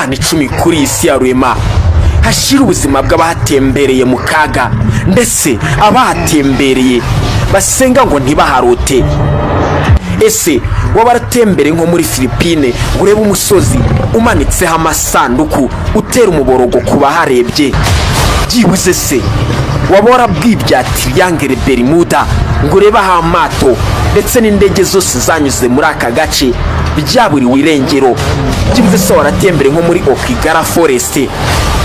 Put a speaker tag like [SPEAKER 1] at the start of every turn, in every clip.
[SPEAKER 1] Imana 10 kuri iyi si ya rurema hashira ubuzima bw'abahatembereye mu kaga, ndetse abahatembereye basenga ngo ntibaharote. Ese wabaratembereye nko muri Philippine ureba umusozi umanitseho amasanduku utera umuborogo kubaharebye? Byibuze se waba warabwibye ati yangere Bermuda ngo ureba ha amato ndetse n'indege zose zanyuze muri aka gace byaburiwe irengero? Byibuze se waratembereye nko muri Okigara Forest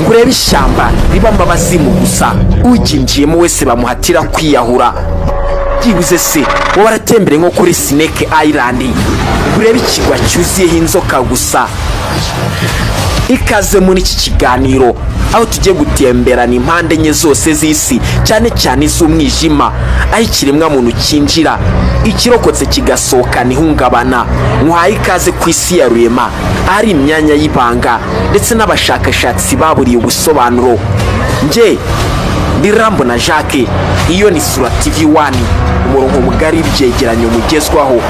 [SPEAKER 1] ngo urebe ishyamba ribamo abazimu gusa uginjiyemo wese bamuhatira kwiyahura? Byibuze se waratembereye nko kuri Snake Island ngo urebe ikigwa cyuzuyeho inzoka gusa? Ikaze muri iki kiganiro aho tugiye gutemberana impande enye zose z'isi, cyane cyane iz'umwijima, aho ikiremwa muntu kinjira ikirokotse kigasohokana ihungabana. Muhaye ikaze ku isi ya rurema ari imyanya y'ibanga ndetse n'abashakashatsi baburiye ubusobanuro. Nje ndi Rambo na Jacques, iyo ni Sura TV1, umurongo mugari byegeranyo mugezwaho.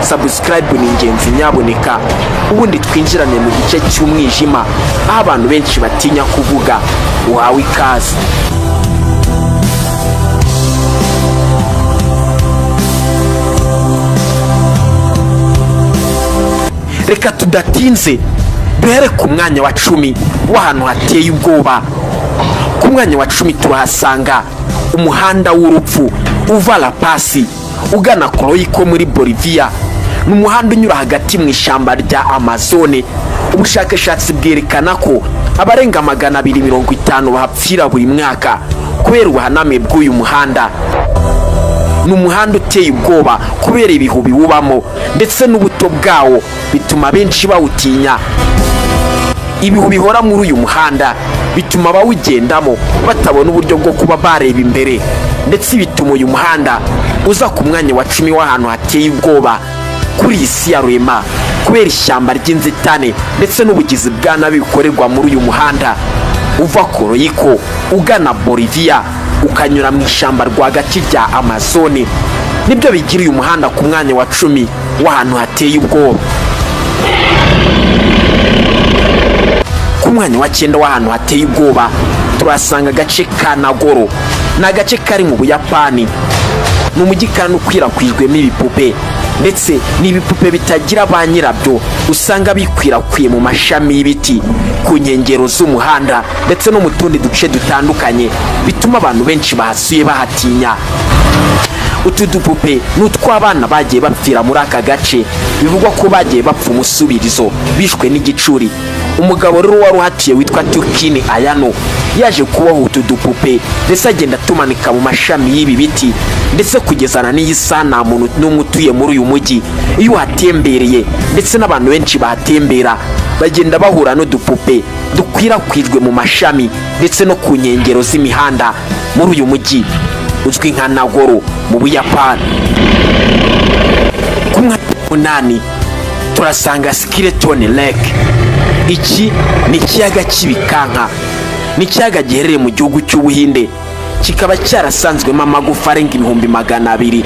[SPEAKER 1] Subscribe ni ingenzi nyaboneka, ubundi twinjirane mu gice cy'umwijima aho abantu benshi batinya kuvuga. Uhawe ikaze. Reka tudatinze duhere ku mwanya wa 10 w'ahantu hateye ubwoba. Ku mwanya wa 10 turahasanga umuhanda w'urupfu uva La Paz ugana Coroico muri Bolivia. Ni umuhanda unyura hagati mu ishyamba rya Amazone. Ubushakashatsi bwerekana ko abarenga 250 bahapfira buri mwaka kubera ubuhaname bw'uyu muhanda. Ni umuhanda uteye ubwoba kubera ibihu biwubamo ndetse n'ubuto bwawo bituma benshi bawutinya. Ibihu bihora muri uyu muhanda bituma bawugendamo batabona uburyo bwo kuba bareba imbere, ndetse bituma uyu muhanda uza ku mwanya wa 10 w'ahantu hateye ubwoba kuri iyi si ya rurema kubera ishyamba ry'inzitane ndetse n'ubugizi bwa nabi bikorerwa muri uyu muhanda. Uva Coroico ugana Bolivia ukanyura mu ishyamba rwagati rya Amazone, nibyo bigira uyu muhanda ku mwanya wa 10 w'ahantu hateye ubwoba. Ku mwanya wa 9 w'ahantu hateye ubwoba turasanga agace ka Nagoro. Ni agace kari mu Buyapani. Ni umujyi kandi ukwirakwijwemo ibipupe, ndetse n'ibipupe bitagira ba nyirabyo usanga bikwirakwiye mu mashami y'ibiti ku nkengero z'umuhanda ndetse no mu tundi duce dutandukanye, bituma abantu benshi bahasuye bahatinya. Utu dupupe n'utw'abana bagiye bapfira muri aka gace, bivugwa ko bagiye bapfa umusubirizo bishwe n'igicuri. Umugabo rero wari uhatiye witwa Tukini Ayano yaje kubaho utu dupupe ndetse agenda tumanika mu mashami y'ibi biti, ndetse kugezana n'iyi saha nta muntu n'umwe utuye muri uyu mujyi iyo uhatembereye, ndetse n'abantu benshi bahatembera bagenda bahura n'udupupe dukwirakwijwe mu mashami ndetse no ku nkengero z'imihanda muri uyu mujyi uzwi nka Nagoro mu Buyapani. Ku mwanya wa 8 turasanga Skeleton Lake. Iki ni ikiyaga cy'ibikanka. Ni ikiyaga giherereye mu gihugu cy'Ubuhinde, kikaba cyarasanzwemo amagufa arenga 200,000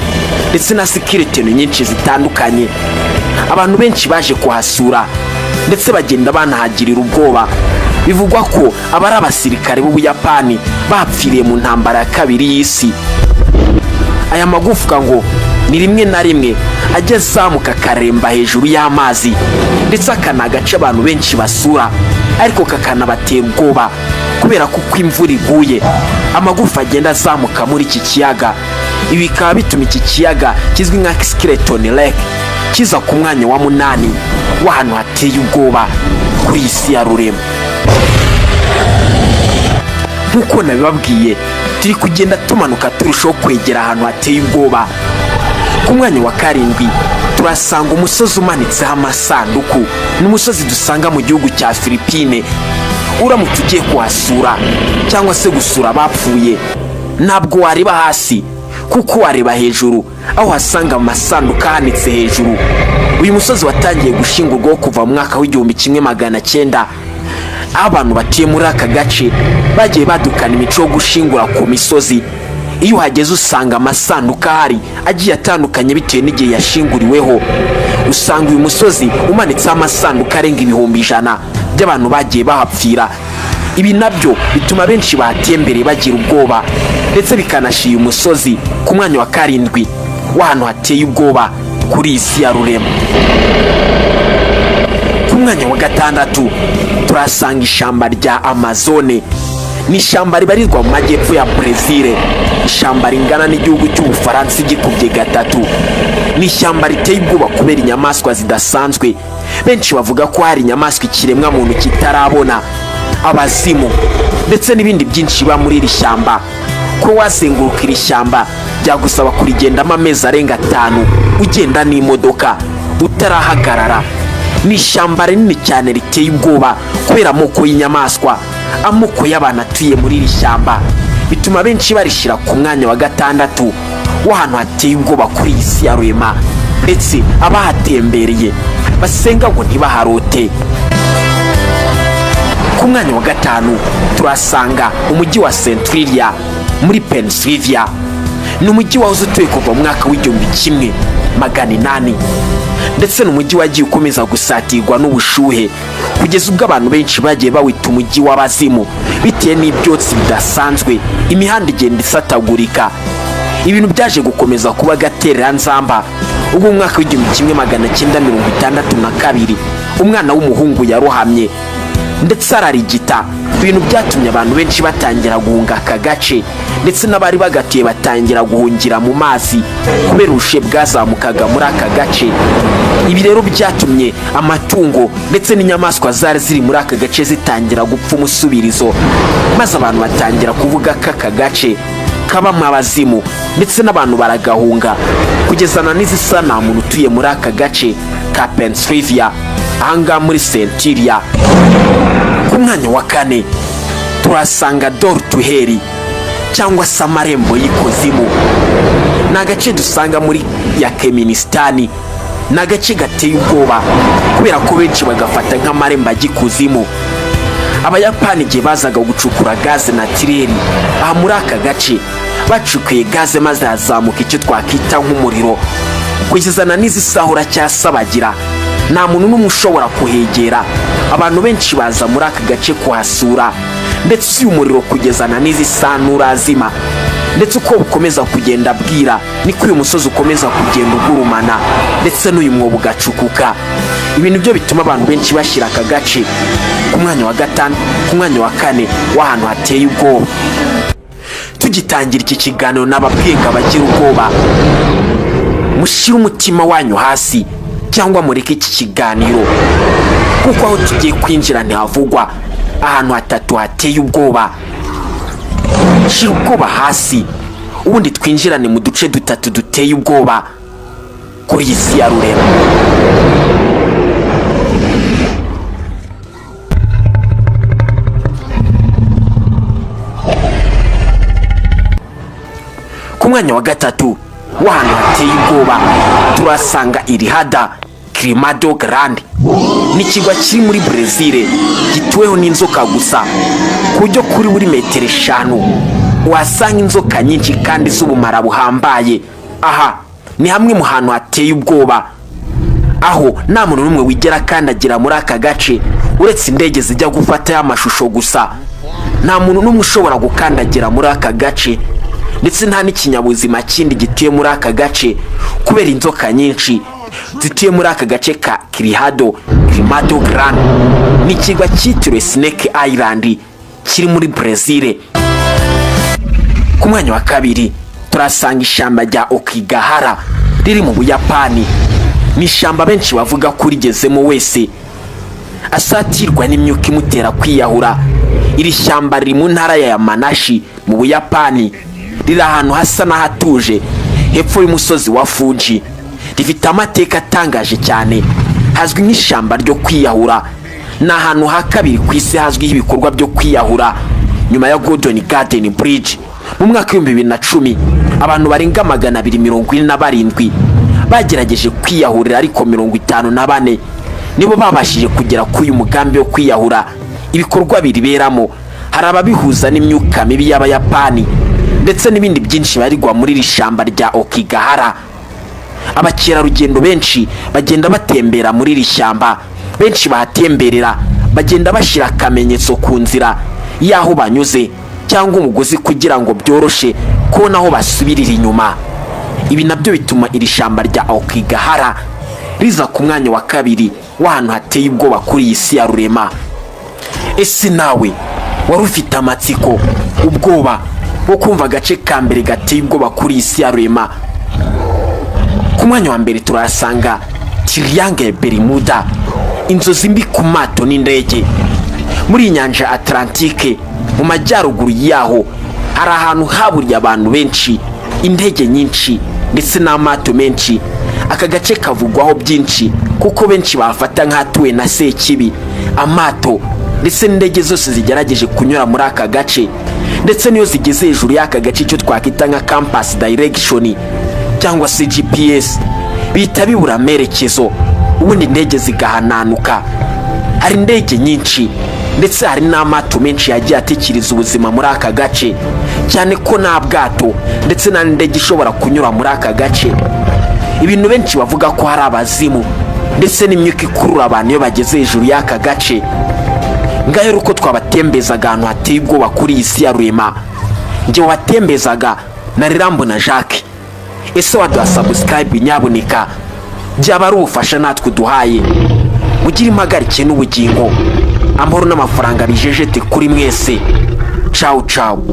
[SPEAKER 1] ndetse na skeleton nyinshi zitandukanye. Abantu benshi baje kuhasura ndetse bagenda banahagirira ubwoba. Bivugwa ko abari abasirikare b'Ubuyapani bapfiriye mu ntambara ya kabiri y'isi. Aya magufwa ngo ni rimwe na rimwe ajya azamuka karemba hejuru y'amazi, ndetse akanagaca abantu benshi basura, ariko kakanabatera ubwoba kubera ko uko imvura iguye amagufa agenda azamuka muri iki kiyaga. Ibi bikaba bituma iki kiyaga kizwi nka Skeleton Lake kiza ku mwanya wa 8 w'ahantu hateye ubwoba kuri iyi si ya rurema. Nkuko nabibabwiye, turi kugenda tumanuka turushaho kwegera ahantu hateye ubwoba. Ku mwanya wa 7 turasanga umusozi umanitseho amasanduku. Ni umusozi dusanga mu gihugu cya Philippine. Uramutse ugiye kuhasura cyangwa se gusura abapfuye, ntabwo wareba hasi kuko wareba hejuru, aho hasanga amasanduku ahanitse hejuru. Uyu musozi watangiye gushingurwaho kuva mu mwaka w'1900. Abantu batuye muri aka gace bagiye badukana imico yo gushingura ku misozi. Iyo uhageze usanga amasanduku ahari agiye atandukanye bitewe n'igihe yashinguriweho. Usanga uyu musozi umanitseho amasanduku arenga 100,000 by'abantu bagiye bahapfira. Ibi nabyo bituma benshi bahatembereye bagira ubwoba, ndetse bikanashiya umusozi ku mwanya wa 7 w'ahantu hateye ubwoba kuri isi ya rurema. Ku mwanya wa 6 turasanga ishyamba rya Amazone. Ni ishyamba ribarizwa mu majyepfo ya Brazil, ishyamba ringana n'igihugu cy'Ubufaransa gikubye 3. Ni ishyamba riteye ubwoba kubera inyamaswa zidasanzwe. Benshi bavuga ko hari inyamaswa ikiremwa muntu kitarabona, abazimu ndetse n'ibindi byinshi biba muri iri shyamba. Ko wazenguruka iri shyamba byagusaba kurigendamo amezi arenga 5 ugenda n'imodoka utarahagarara. Ni ishyamba rinini cyane riteye ubwoba kubera amoko y'inyamaswa, amoko y'abantu atuye muri iri shyamba, bituma benshi barishira ku mwanya wa 6 w'ahantu hateye ubwoba kuri isi ya rurema, ndetse abahatembereye basenga ngo ntibaharote. Ku mwanya wa 5 turasanga umujyi wa Centralia muri Pennsylvania. Ni umujyi wahoze utuye kuva mu mwaka w'1800, ndetse n'umujyi wagiye ukomeza gusatirwa n'ubushuhe kugeza ubwo abantu benshi bagiye bawita umujyi w'abazimu bitewe n'ibyotsi bidasanzwe, imihanda igenda isatagurika. Ibintu byaje gukomeza kuba gatereranzamba ubwo mu mwaka w'1962 umwana w'umuhungu yarohamye ndetse ararigita. Ibintu byatumye abantu benshi batangira guhunga aka gace, ndetse n'abari bagatuye batangira guhungira mu mazi kubera ubushe bwazamukaga muri aka gace. Ibi rero byatumye amatungo ndetse n'inyamaswa zari ziri muri aka gace zitangira gupfa umusubirizo, maze abantu batangira kuvuga ko aka gace kabamo abazimu, ndetse n'abantu baragahunga kugeza na n'izisa nta muntu utuye muri aka gace ka Pennsylvania ahangaha muri Centralia. Ku mwanya wa 4 turasanga Dortuheri cyangwa se amarembo y'ikuzimu. Ni agace dusanga muri Yakeministani. Ni agace gateye ubwoba kubera ko benshi bagafata nk'amarembo y'ikuzimu. Abayapani igihe bazaga gucukura gaze natireri aha muri aka gace, bacukuye gaze maze hazamuka icyo twakita nk'umuriro kugeza na n'izisahura cyasabagira. Nta muntu n'umwe ushobora kuhegera. Abantu benshi baza muri aka gace kuhasura, ndetse uyu muriro kugeza na n'izisanura azima. Ndetse uko bukomeza kugenda bwira niko uyu musozi ukomeza kugenda ugurumana, ndetse n'uyu mwobo ugacukuka. Ibintu byo bituma abantu benshi bashyira aka gace ku mwanya wa 5 ku mwanya wa 4 w'ahantu hateye ubwoba. Tugitangira iki kiganiro n'ababwenga bagira ubwoba, mushyire umutima wanyu hasi cyangwa mureke iki kiganiro, kuko aho tugiye kwinjira ntihavugwa ahantu 3 hateye ubwoba. Shira ubwoba hasi ubundi twinjirane mu duce 3 duteye ubwoba kuri isi ya rurema. Ku mwanya wa 3 w'ahantu hateye ubwoba turasanga Ilhada Gramado Grande. Ni ikigwa kiri muri Brazil gituweho n'inzoka gusa, ku buryo kuri buri metero 5 wasanga inzoka nyinshi kandi z'ubumara buhambaye. Aha ni hamwe mu hantu hateye ubwoba, aho nta muntu n'umwe wigera kandagira muri aka gace uretse indege zijya gufata amashusho gusa. Nta muntu n'umwe ushobora gukandagira muri aka gace, ndetse nta n'ikinyabuzima kindi gituye muri aka gace kubera inzoka nyinshi zituye muri aka gace ka Gramado Grande. Ni ikigwa cyitiriwe Snake Island kiri muri Brazil. Ku mwanya wa 2 turasanga ishyamba rya Okigahara riri mu Buyapani. Ni ishyamba benshi bavuga ko rigezemo wese asatirwa n'imyuka imutera kwiyahura. Iri shyamba riri mu ntara ya Yamanashi mu Buyapani, riri ahantu hasa n'ahatuje hepfo y'umusozi wa Fuji. Rifite amateka atangaje cyane, hazwi nk'ishyamba ryo kwiyahura. Ni ahantu ha 2 ku isi hazwiho ibikorwa byo kwiyahura nyuma ya Golden Garden Bridge mu mwaka w'2010. Abantu barenga 247 bagerageje kwiyahurira, ariko 54 nibo babashije kugera ku uyu mugambi wo kwiyahura. Ibikorwa biriberamo hari ababihuza n'imyuka mibi y'Abayapani, ndetse n'ibindi byinshi barigwa muri iri shyamba rya Okigahara. Abakerarugendo benshi bagenda batembera muri iri shyamba. Benshi bahatemberera bagenda bashyira akamenyetso ku nzira y'aho banyuze cyangwa umugozi kugira ngo byoroshe kubona aho basubirira inyuma. Ibi nabyo bituma iri shamba rya Okigahara riza ku mwanya wa kabiri w'ahantu hateye ubwoba kuri iyi si ya rurema. Ese nawe wari ufite amatsiko, ubwoba bwo kumva agace ka mbere gateye ubwoba kuri iyi si ya rurema? Ku mwanya wa mbere turahasanga Triangle Bermuda, inzozi mbi ku mato n'indege. Muri inyanja Atlantique mu majyaruguru yaho hari ahantu haburiye abantu benshi, indege nyinshi ndetse n'amato menshi. Aka gace kavugwaho byinshi kuko benshi bafata nk'atuwe na sekibi. Amato ndetse n'indege zose zigerageje kunyura muri aka gace, ndetse niyo zigeze hejuru y'aka gace icyo twakita nka campus direction cyangwa se GPS, bihita bibura amerekezo, ubundi indege zigahananuka. Hari indege nyinshi ndetse hari n'amato menshi yagiye atikiriza ubuzima muri aka gace, cyane ko nta bwato ndetse nta ndege ishobora kunyura muri aka gace. Ibintu benshi bavuga ko hari abazimu ndetse n'imyuka ikurura abantu iyo bageze hejuru y'aka gace. Ngaho uko twabatembezaga ahantu hateye ubwoba kuri iyi si ya rurema, njye wabatembezaga na Rirambo na Jacques. Ese waduha subscribe nyaboneka, byaba ari ubufasha natwe duhaye. Mugira impagarike n'ubugingo, amahoro n'amafaranga bijejete kuri mwese. Ciao ciao.